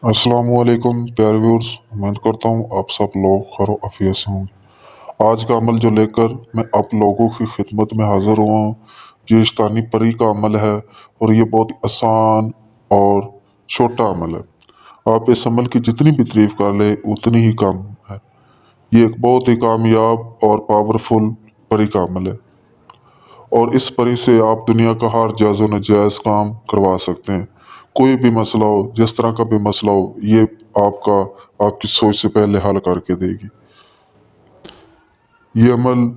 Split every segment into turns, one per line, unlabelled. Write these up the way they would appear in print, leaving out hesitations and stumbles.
अस्सलाम वालेकुम प्यारे व्यूअर्स। उम्मीद करता हूँ आप सब लोग खैर आफियत से होंगे। आज का अमल जो लेकर मैं आप लोगों की खिदमत में हाजिर हुआ हूँ, ये इस्तानी परी का अमल है और ये बहुत आसान और छोटा अमल है। आप इस अमल की जितनी भी तारीफ कर ले उतनी ही कम है। ये एक बहुत ही कामयाब और पावरफुल परी का अमल है और इस परी से आप दुनिया का हर जायज़ व नाजायज़ काम करवा सकते हैं। कोई भी मसला हो, जिस तरह का भी मसला हो, ये आपका आपकी सोच से पहले हल करके देगी। ये अमल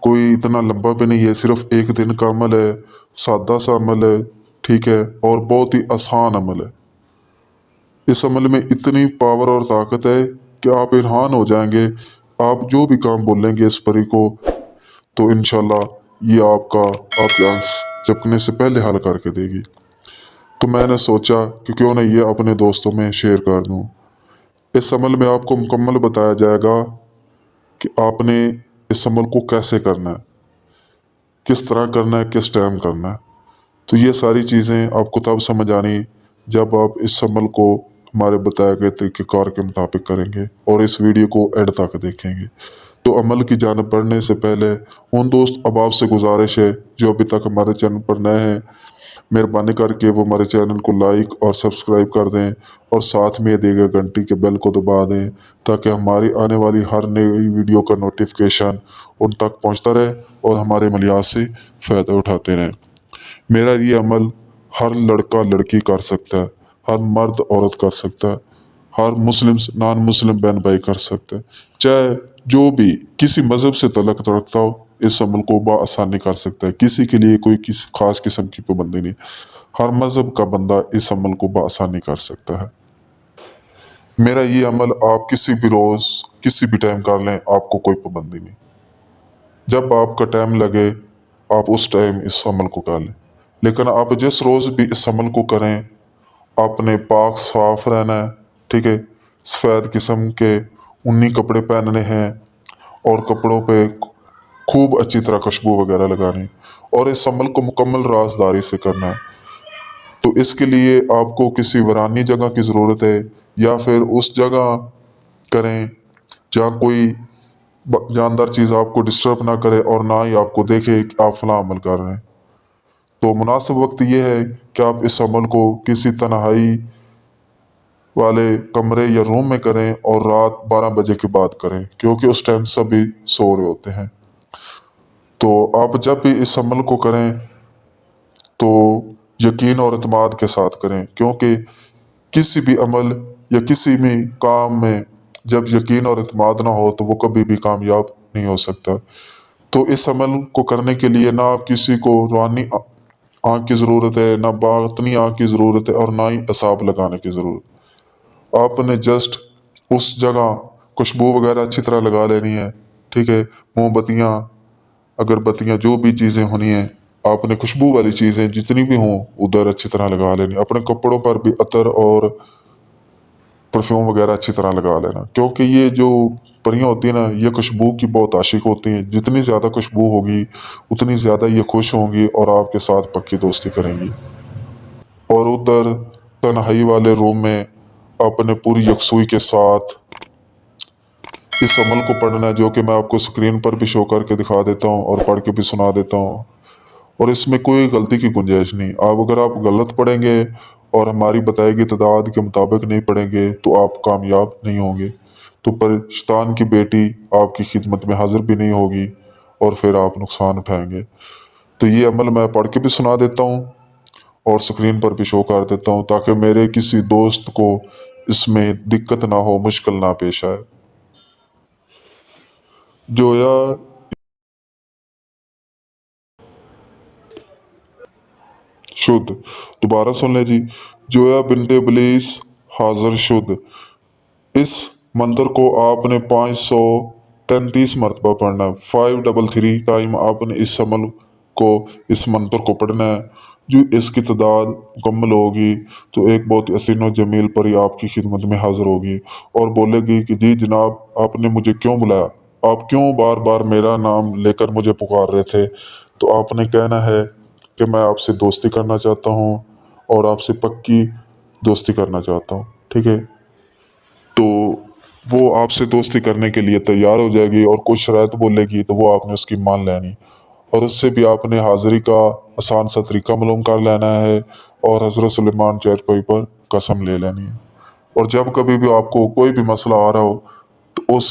कोई इतना लंबा भी नहीं है, सिर्फ एक दिन का अमल है, सादा सा अमल है, ठीक है, और बहुत ही आसान अमल है। इस अमल में इतनी पावर और ताकत है कि आप हैरान हो जाएंगे। आप जो भी काम बोलेंगे इस परी को, तो इंशाल्लाह ये आपके आंख झपकने से पहले हल करके देगी। तो मैंने सोचा कि क्यों ना ये अपने दोस्तों में शेयर कर दूं। इस अमल में आपको मुकम्मल बताया जाएगा कि आपने इस अमल को कैसे करना है, किस तरह करना है, किस टाइम करना है। तो ये सारी चीज़ें आपको तब समझ आनी जब आप इस अमल को हमारे बताए गए तरीक़ेकार के मुताबिक करेंगे और इस वीडियो को एंड तक देखेंगे। तो अमल की जानिब बढ़ने से पहले उन दोस्त अहबाब से गुजारिश है जो अभी तक हमारे चैनल पर नए हैं, मेहरबानी करके वो हमारे चैनल को लाइक और सब्सक्राइब कर दें और साथ में दिए गए घंटी के बेल को दबा दें ताकि हमारी आने वाली हर नई वीडियो का नोटिफिकेशन उन तक पहुंचता रहे और हमारे अमलियात से फ़ायदा उठाते रहें। मेरा ये अमल हर लड़का लड़की कर सकता है, हर मर्द औरत कर सकता है, हर मुस्लिम नॉन मुस्लिम बहन भाई कर सकते हैं, चाहे जो भी किसी मज़हब से तल्लुक़ रखता हो इस अमल को बआसानी कर सकता है। किसी के लिए कोई किसी ख़ास किस्म की पाबंदी नहीं, हर मज़हब का बंदा इस अमल को बआसानी कर सकता है। मेरा ये अमल आप किसी भी रोज़ किसी भी टाइम कर लें, आपको कोई पाबंदी नहीं। जब आपका टाइम लगे आप उस टाइम इस अमल को कर लें, लेकिन आप जिस रोज़ भी इस अमल को करें आपने पाक साफ रहना है, ठीक है। सफ़ेद किस्म के ऊनी कपड़े पहनने हैं और कपड़ों पे खूब अच्छी तरह खुशबू वगैरह लगानी और इस अमल को मुकम्मल राज़दारी से करना है। तो इसके लिए आपको किसी वीरानी जगह की ज़रूरत है या फिर उस जगह करें जहाँ कोई जानदार चीज़ आपको डिस्टर्ब ना करे और ना ही आपको देखे कि आप फलां अमल कर रहे हैं। तो मुनासिब वक्त ये है कि आप इस अमल को किसी तन्हाई वाले कमरे या रूम में करें और रात 12 बजे के बाद करें क्योंकि उस टाइम सभी सो रहे होते हैं। तो आप जब भी इस अमल को करें तो यकीन और एतमाद के साथ करें क्योंकि किसी भी अमल या किसी भी काम में जब यकीन और एतमाद ना हो तो वो कभी भी कामयाब नहीं हो सकता। तो इस अमल को करने के लिए ना आप किसी को रूहानी आँख की ज़रूरत है, ना बातनी आँख की ज़रूरत है और ना ही असाब लगाने की ज़रूरत। आपने जस्ट उस जगह खुशबू वगैरह अच्छी तरह लगा लेनी है, ठीक है। मोमबत्तियाँ, अगरबत्तियाँ, जो भी चीज़ें होनी हैं आपने खुशबू वाली चीज़ें जितनी भी हों उधर अच्छी तरह लगा लेनी। अपने कपड़ों पर भी अतर और परफ्यूम वगैरह अच्छी तरह लगा लेना क्योंकि ये जो परियां होती हैं ना ये खुशबू की बहुत आशिक होती हैं। जितनी ज़्यादा खुशबू होगी उतनी ज़्यादा ये खुश होंगी और आपके साथ पक्की दोस्ती करेंगी। और उधर तन्हाई वाले रूम में अपने पूरी यकसुई के साथ इस अमल को पढ़ना है जो कि मैं आपको स्क्रीन पर भी शो करके दिखा देता हूँ और पढ़ के भी सुना देता हूँ और इसमें कोई गलती की गुंजाइश नहीं। अगर आप गलत पढ़ेंगे और हमारी बताई गई तादाद के मुताबिक नहीं पढ़ेंगे तो आप कामयाब नहीं होंगे। तो पर शैतान की बेटी आपकी खिदमत में हाजिर भी नहीं होगी और फिर आप नुकसान उठाएंगे। तो ये अमल मैं पढ़ के भी सुना देता हूँ और स्क्रीन पर भी शो कर देता हूँ ताकि मेरे किसी दोस्त को इसमें दिक्कत ना हो, मुश्किल ना पेश आए। जोया शुद्ध, दोबारा सुन ले जी। जोया बिनते इब्लीस हाजिर शुद्ध। इस मंत्र को आपने 533 मरतबा पढ़ना है। 533 टाइम आपने इस अमल को इस मंत्र को पढ़ना है। जो इसकी तादाद मुकम्मल होगी तो एक बहुत हसीन और जमील परी आपकी खिदमत में हाजिर होगी और बोलेगी कि जी जनाब आपने मुझे क्यों बुलाया, आप क्यों बार बार मेरा नाम लेकर मुझे पुकार रहे थे। तो आपने कहना है कि मैं आपसे दोस्ती करना चाहता हूँ और आपसे पक्की दोस्ती करना चाहता हूँ, ठीक है। تو وہ آپ سے دوستی کرنے کے لیے تیار ہو جائے گی، اور کوئی شرائط بولے گی تو وہ آپ نے اس کی مان لینی، اور اس سے بھی آپ نے حاضری کا آسان سا طریقہ معلوم کر لینا ہے، اور حضرت سلیمان چارپائی پر قسم لے لینی ہے۔ اور جب کبھی بھی آپ کو کوئی بھی مسئلہ آ رہا ہو تو اس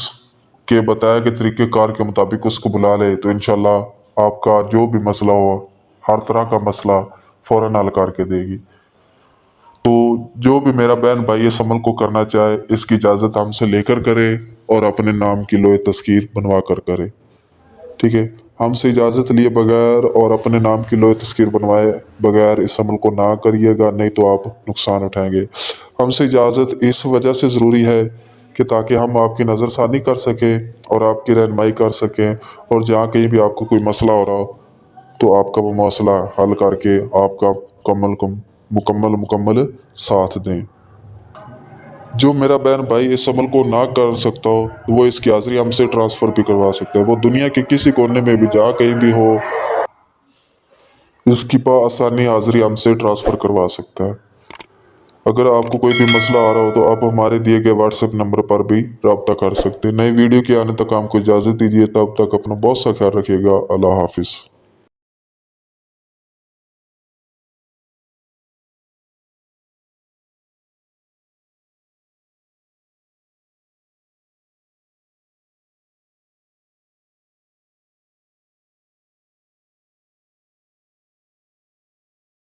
کے بتائے گئے طریقہ کار کے مطابق اس کو بلا لے، تو انشاءاللہ آپ کا جو بھی مسئلہ ہو، ہر طرح کا مسئلہ فوراً حل کر کے دے گی۔ تو جو بھی میرا بہن بھائی اس عمل کو کرنا چاہے، اس کی اجازت ہم سے لے کر کرے، اور اپنے نام کی لوح تذکیر بنوا کر کرے، ٹھیک ہے۔ ہم سے اجازت لیے بغیر اور اپنے نام کی لوح تذکیر بنوائے بغیر اس عمل کو نہ کریے گا، نہیں تو آپ نقصان اٹھائیں گے۔ ہم سے اجازت اس وجہ سے ضروری ہے کہ تاکہ ہم آپ کی نظر ثانی کر سکیں اور آپ کی رہنمائی کر سکیں، اور جہاں کہیں بھی آپ کو کوئی مسئلہ ہو رہا ہو تو آپ کا وہ مسئلہ حل کر کے آپ کا مکمل ساتھ دیں۔ جو میرا بہن بھائی اس عمل کو نہ کر سکتا ہو تو وہ اس کی حاضری ہم سے ٹرانسفر بھی کروا سکتا ہے، وہ دنیا کے کسی کونے میں بھی جہاں کہیں بھی ہو، اس کی آسانی حاضری ہم سے ٹرانسفر کروا سکتا ہے۔ اگر آپ کو کوئی بھی مسئلہ آ رہا ہو تو آپ ہمارے دیے گئے واٹس ایپ نمبر پر بھی رابطہ کر سکتے ہیں۔ نئی ویڈیو کے آنے تک ہم کو اجازت دیجیے، تب تک اپنا بہت سا خیال رکھیے گا۔ اللہ حافظ۔